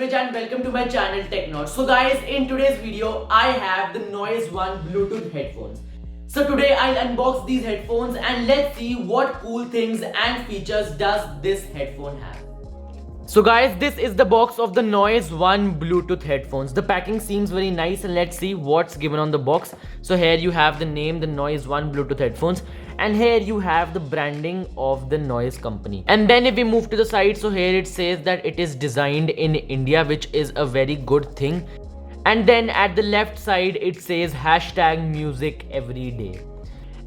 Pankaj and welcome to my channel TechNote. So guys, in today's video, I have the Noise One Bluetooth headphones. So today I'll unbox these headphones and let's see what cool things and features does this headphone have. So guys, this is the box of the Noise One Bluetooth headphones. The packing seems very nice and let's see what's given on the box. So here you have the name, the Noise One Bluetooth headphones, and here you have the branding of the Noise company. And then if we move to the side, so here it says that it is designed in India, which is a very good thing. And then at the left side it says #music every day.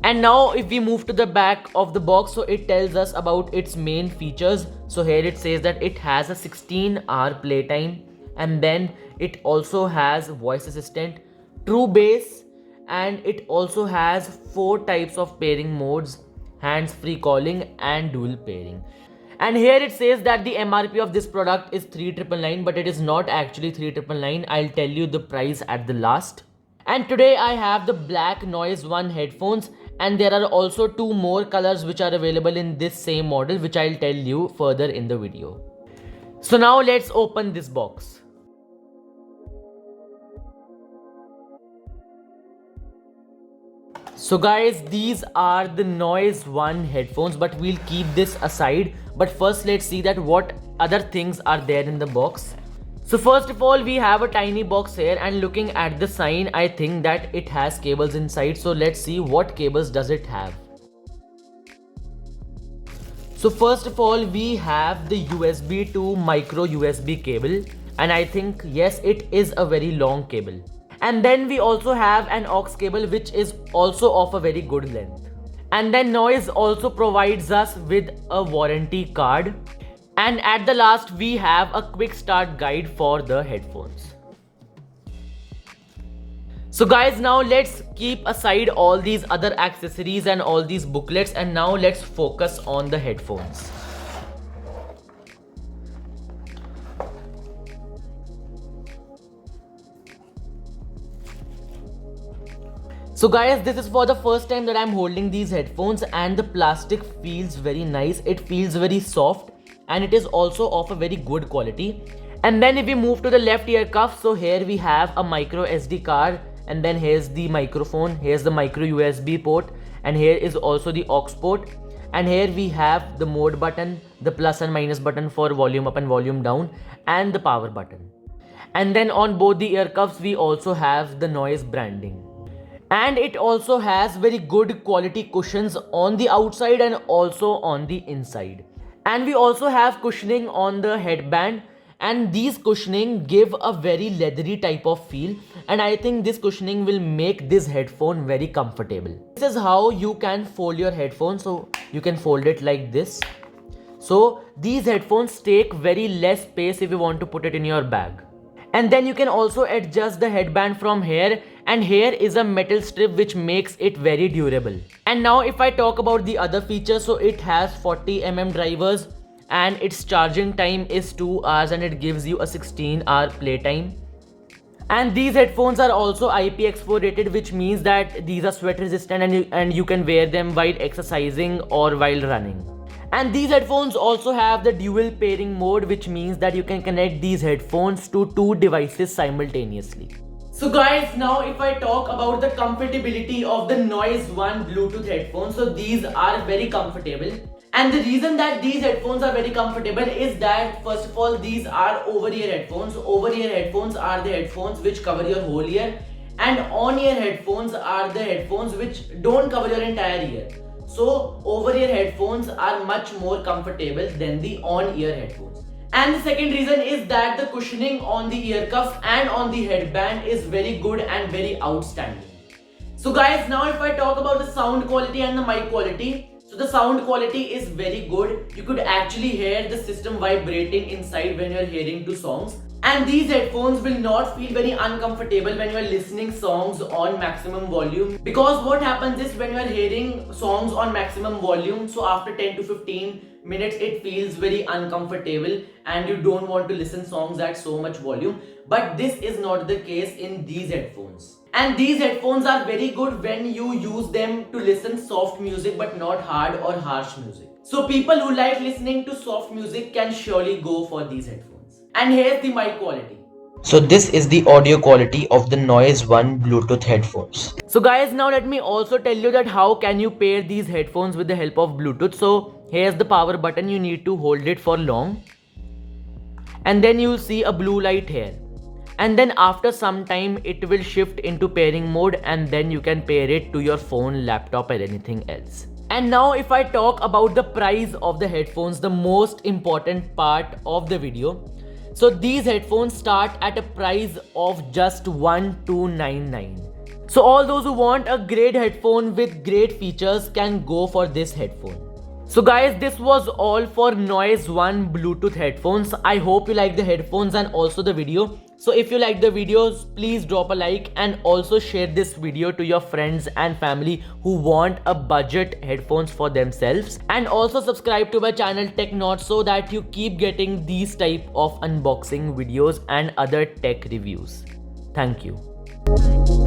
And now if we move to the back of the box, so it tells us about its main features. So here it says that it has a 16-hour playtime, and then it also has voice assistant, true bass, and it also has 4 types of pairing modes: hands-free calling and dual pairing. And here it says that the MRP of this product is 3,999, but it is not actually 3,999. I'll tell you the price at the last. And today I have the black Noise One headphones, and there are also 2 more colors which are available in this same model, which I'll tell you further in the video. So now let's open this box. So guys, these are the Noise One headphones, but we'll keep this aside. But first let's see that what other things are there in the box. So first of all, we have a tiny box here, and looking at the sign, I think that it has cables inside. So let's see what cables does it have. So first of all, we have the USB to micro USB cable, and I think yes, it is a very long cable. And then we also have an aux cable, which is also of a very good length. And then Noise also provides us with a warranty card. And at the last, we have a quick start guide for the headphones. So guys, now let's keep aside all these other accessories and all these booklets, and now let's focus on the headphones. So guys, this is for the first time that I'm holding these headphones, and the plastic feels very nice. It feels very soft, and it is also of a very good quality. And then if we move to the left ear cuff, so here we have a micro SD card, and then here's the microphone, here's the micro USB port, and here is also the aux port. And here we have the mode button, the plus and minus button for volume up and volume down, and the power button. And then on both the ear cuffs, we also have the Noise branding. And it also has very good quality cushions on the outside and also on the inside. And we also have cushioning on the headband, and these cushioning give a very leathery type of feel, and I think this cushioning will make this headphone very comfortable. This is how you can fold your headphone, so you can fold it like this. So these headphones take very less space if you want to put it in your bag. And then you can also adjust the headband from here, and here is a metal strip which makes it very durable. And now if I talk about the other features, so it has 40mm drivers, and its charging time is 2 hours, and it gives you a 16-hour playtime. And these headphones are also IPX4 rated, which means that these are sweat resistant, and you can wear them while exercising or while running. And these headphones also have the dual pairing mode, which means that you can connect these headphones to 2 devices simultaneously. So guys, now if I talk about the comfortability of the Noise One Bluetooth headphones, so these are very comfortable. And the reason that these headphones are very comfortable is that first of all, these are over-ear headphones. Over-ear headphones are the headphones which cover your whole ear, and on-ear headphones are the headphones which don't cover your entire ear. So over-ear headphones are much more comfortable than the on-ear headphones. And the second reason is that the cushioning on the ear cuffs and on the headband is very good and very outstanding. So guys, now if I talk about the sound quality and the mic quality, so the sound quality is very good. You could actually hear the system vibrating inside when you're hearing to songs. And these headphones will not feel very uncomfortable when you are listening songs on maximum volume, because what happens is when you are hearing songs on maximum volume, so after 10 to 15 minutes it feels very uncomfortable and you don't want to listen songs at so much volume. But this is not the case in these headphones. And these headphones are very good when you use them to listen soft music but not hard or harsh music. So people who like listening to soft music can surely go for these headphones. And here's the mic quality. So this is the audio quality of the Noise One Bluetooth headphones. So guys, now let me also tell you that how can you pair these headphones with the help of Bluetooth. So here's the power button, you need to hold it for long. And then you'll see a blue light here. And then after some time it will shift into pairing mode, and then you can pair it to your phone, laptop or anything else. And now if I talk about the price of the headphones, the most important part of the video. So these headphones start at a price of just 1299. So all those who want a great headphone with great features can go for this headphone. So guys, this was all for Noise One Bluetooth headphones. I hope you like the headphones and also the video. So if you like the videos, please drop a like and also share this video to your friends and family who want a budget headphones for themselves. And also subscribe to my channel TechNauts so that you keep getting these type of unboxing videos and other tech reviews. Thank you.